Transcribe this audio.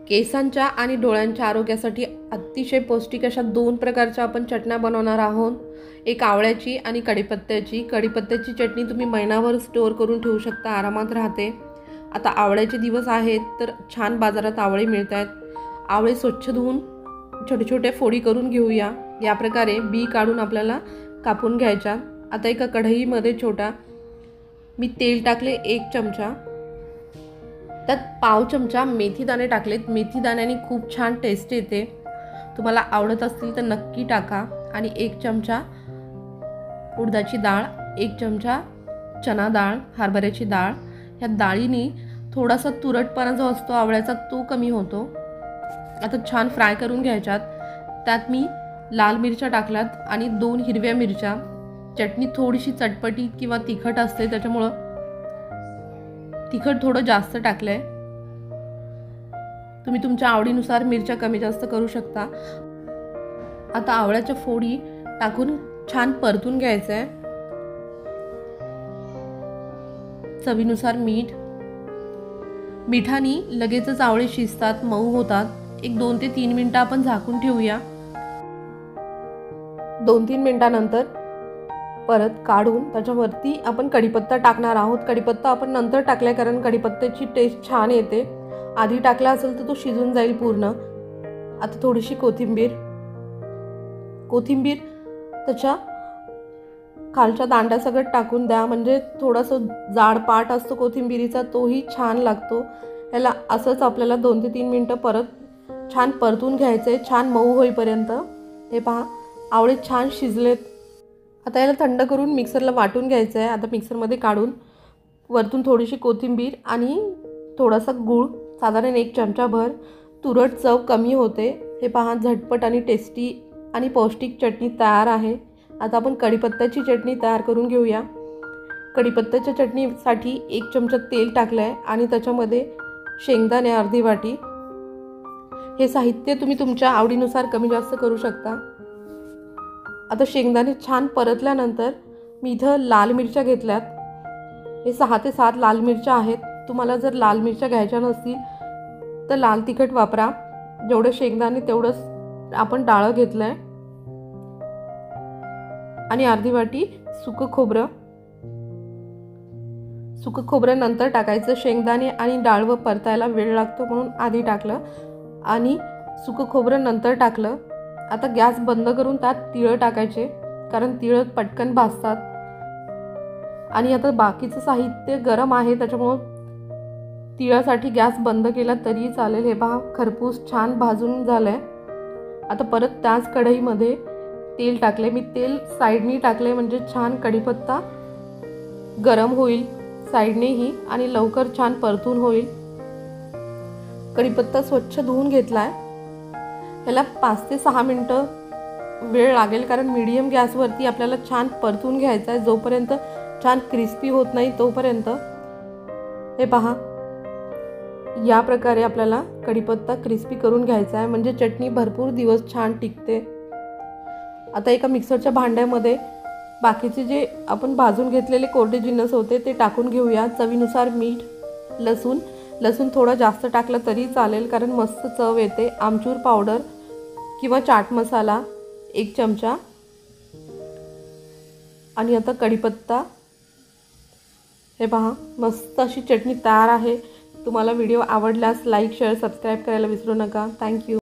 केसांच्या आणि डोळ्यांच्या आरोग्यासाठी अतिशय पौष्टिक अशा दोन प्रकारच्या आपण चटण्या बनवणार आहोत। एक आवळ्याची आणि कढीपत्त्याची। कढीपत्त्याची चटणी तुम्ही महिनाभर स्टोअर करून ठेवू शकता, आरामात राहते। आता आवळ्याचे दिवस आहेत तर छान बाजारात आवळे मिळतात। आवळे स्वच्छ धुवून छोटे छोटे फोडी करून घेऊया। या प्रकारे बी काढून आपल्याला कापून घ्यायच्या। आता एका कढईमध्ये छोटा मी तेल टाकले 1 चमचा, त्यात पाव चमचा मेथी दाणे टाकलेत। मेथी दाण्याने खूप छान टेस्ट येते, तुम्हाला आवडत असतील तर नक्की टाका। आणि 1 चमचा उडदाची डाळ, 1 चमचा चना डाळ, हरभऱ्याची डाळ। ह्या डाळीने थोडासा तुरटपणा जो असतो आवळ्याचा तो कमी होतो। आता छान फ्राय करून घ्यायच्यात। त्यात मी लाल मिरच्या टाकल्यात आणि 2 हिरव्या मिरच्या। चटणी थोडीशी चटपटी किंवा तिखट असते, त्याच्यामुळे तिखट थोडं जास्त टाकलंय। तुम्ही तुमच्या आवडीनुसार मिरच्या कमी जास्त करू शकता। आता आवळ्याच्या फोडी टाकून छान परतून घ्यायचंय। चवीनुसार मीठ। मिठाने लगेचच आवळे शिजतात, मऊ होतात। एक 2 ते 3 मिनिटं आपण झाकून ठेवूया। 2-3 मिनिटांनंतर परत काढून त्याच्यावरती आपण कढीपत्ता टाकणार आहोत। कढीपत्ता आपण नंतर टाकलाय कारण कढीपत्त्याची टेस्ट छान येते। आधी टाकला असेल तर तो शिजून जाईल पूर्ण। आता थोडीशी कोथिंबीर त्याच्या खालच्या दांड्या सगळं टाकून द्या, म्हणजे थोडंसं जाड पाट असतो कोथिंबीरीचा, तोही छान लागतो। याला असंच आपल्याला 2 ते 3 मिनिटं परत छान परतून घ्यायचंय, छान मऊ होईपर्यंत। हे पहा, आवळे छान शिजलेत। आता याला थंड करून मिक्सरला वाटून घ्यायचं आहे। आता मिक्सरमध्ये काढून वरतून थोडीशी कोथिंबीर आणि थोडासा गूळ, साधारण 1 चमचाभर। तुरट चव कमी होते। हे पहा, झटपट आणि टेस्टी आणि पौष्टिक चटणी तयार आहे। आता आपण कढीपत्त्याची चटणी तयार करून घेऊया। कढीपत्त्याच्या चटणीसाठी 1 चमचा तेल टाकलं आहे आणि त्याच्यामध्ये शेंगदाणे अर्धी वाटी। हे साहित्य तुम्ही तुमच्या आवडीनुसार कमी जास्त करू शकता। आता शेंगदाणे छान परतल्यानंतर मी इथं लाल मिरच्या घेतल्यात। हे 6 ते 7 लाल मिरच्या आहेत। तुम्हाला जर लाल मिरच्या घ्यायच्या नसतील तर लाल तिखट वापरा। जेवढे शेंगदाणे तेवढंच आपण डाळ घेतलंय आणि अर्धी वाटी सुकं खोबरं नंतर टाकायचं। शेंगदाणे आणि डाळ व परतायला वेळ लागतो म्हणून आधी टाकलं आणि सुकं खोबरं नंतर टाकलं। आता गॅस बंद करून त्यात तिळ टाकायचे, कारण तिळ पटकन भाजतात। आणि आता बाकीचं साहित्य गरम आहे, त्याच्यामुळे तिळासाठी गॅस बंद केला तरी चालेल। हे पहा, खरपूस छान भाजून झालंय। आता परत त्याच कढईमध्ये तेल टाकले। मी तेल साईडनी टाकले, म्हणजे छान कढीपत्ता गरम होईल साईडनेही आणि लवकर छान परतून होईल। कढीपत्ता स्वच्छ धुवून घेतलाय। ह्याला 5 ते 6 मिनिटं वेळ लागेल, कारण मीडियम गॅसवरती आपल्याला छान परतून घ्यायचा आहे, जोपर्यंत छान क्रिस्पी होत नाही तोपर्यंत। हे पहा, या प्रकारे आपल्याला कढीपत्ता क्रिस्पी करून घ्यायचा आहे, म्हणजे चटणी भरपूर दिवस छान टिकते। आता एका मिक्सरच्या भांड्यामध्ये बाकीचे जे आपण भाजून घेतलेले कोरडे जिन्नस होते ते टाकून घेऊया। चवीनुसार मीठ, लसूण थोडा जास्त टाकला तरी चालेल, कारण मस्त चव येते। आमचूर पावडर किंवा चाट मसाला 1 चमचा आणि आता कढीपत्ता। हे पहा, मस्त अशी चटणी तयार आहे। तुम्हाला व्हिडिओ आवडल्यास लाईक, शेअर, सबस्क्राईब करायला विसरू नका। थँक्यू।